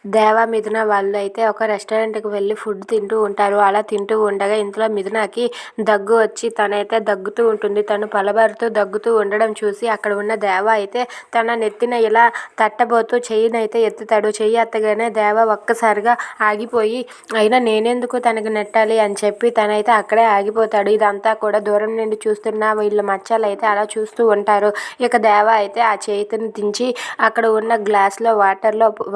దేవ, మిథున వాళ్ళు అయితే ఒక రెస్టారెంట్కి వెళ్ళి ఫుడ్ తింటూ ఉంటారు. అలా తింటూ ఉండగా ఇంతలో మిథునకి దగ్గు వచ్చి తనైతే దగ్గుతూ ఉంటుంది. తను పలబడుతూ దగ్గుతూ ఉండడం చూసి అక్కడ ఉన్న దేవ అయితే తన నెత్తిన ఇలా తట్టబోతూ చెయ్యినైతే ఎత్తుతాడు. చెయ్యి ఎత్తగానే దేవ ఒక్కసారిగా ఆగిపోయి అయినా నేనెందుకు తనకి నెట్టాలి అని చెప్పి తనైతే అక్కడే ఆగిపోతాడు. ఇదంతా కూడా దూరం నుండి చూస్తున్న వీళ్ళ మచ్చలు అయితే అలా చూస్తూ ఉంటారు. ఇక దేవ అయితే ఆ చేతిని దించి అక్కడ ఉన్న గ్లాస్లో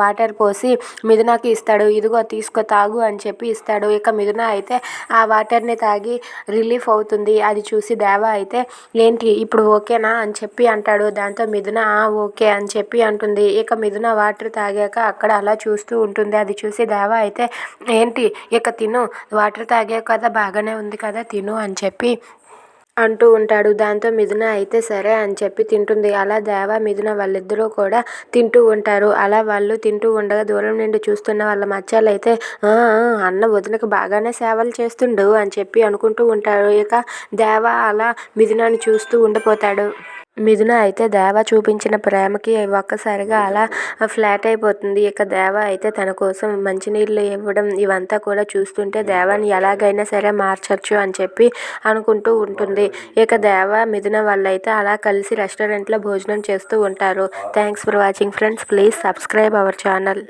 వాటర్ పోసి మిథునకి ఇస్తాడు. ఇదిగో తీసుకో తాగు అని చెప్పి ఇస్తాడు. ఇక మిథున అయితే ఆ వాటర్ని తాగి రిలీఫ్ అవుతుంది. అది చూసి దేవ అయితే ఏంటి ఇప్పుడు ఓకేనా అని చెప్పి అంటాడు. దాంతో మిథున ఓకే అని చెప్పి అంటుంది. ఇక మిథున వాటర్ తాగాక అక్కడ అలా చూస్తూ ఉంటుంది. అది చూసి దేవ అయితే ఏంటి ఇక తిను, వాటర్ తాగావు కదా, బాగానే ఉంది కదా, తిను అని చెప్పి అంటూ ఉంటాడు. దాంతో మిథున అయితే సరే అని చెప్పి తింటుంది. అలా దేవ, మిథున వాళ్ళిద్దరూ కూడా తింటూ ఉంటారు. అలా వాళ్ళు తింటూ ఉండగా దూరం నుండి చూస్తున్న వాళ్ళ మచ్చాలు అయితే అన్న వదినకు బాగానే సేవలు చేస్తుండు అని చెప్పి అనుకుంటూ ఉంటారు. ఇక దేవ అలా మిథునని చూస్తూ ఉండిపోతాడు. మిథున అయితే దేవ చూపించిన ప్రేమకి ఒక్కసారిగా అలా ఫ్లాట్ అయిపోతుంది. ఇక దేవ అయితే తన కోసం మంచినీళ్ళు ఇవ్వడం ఇవంతా కూడా చూస్తుంటే దేవాని ఎలాగైనా సరే మార్చచ్చు అని చెప్పి అనుకుంటూ ఉంటుంది. ఇక దేవ, మిథున వాళ్ళైతే అలా కలిసి రెస్టారెంట్లో భోజనం చేస్తూ ఉంటారు. Thanks for watching friends. Please subscribe our channel.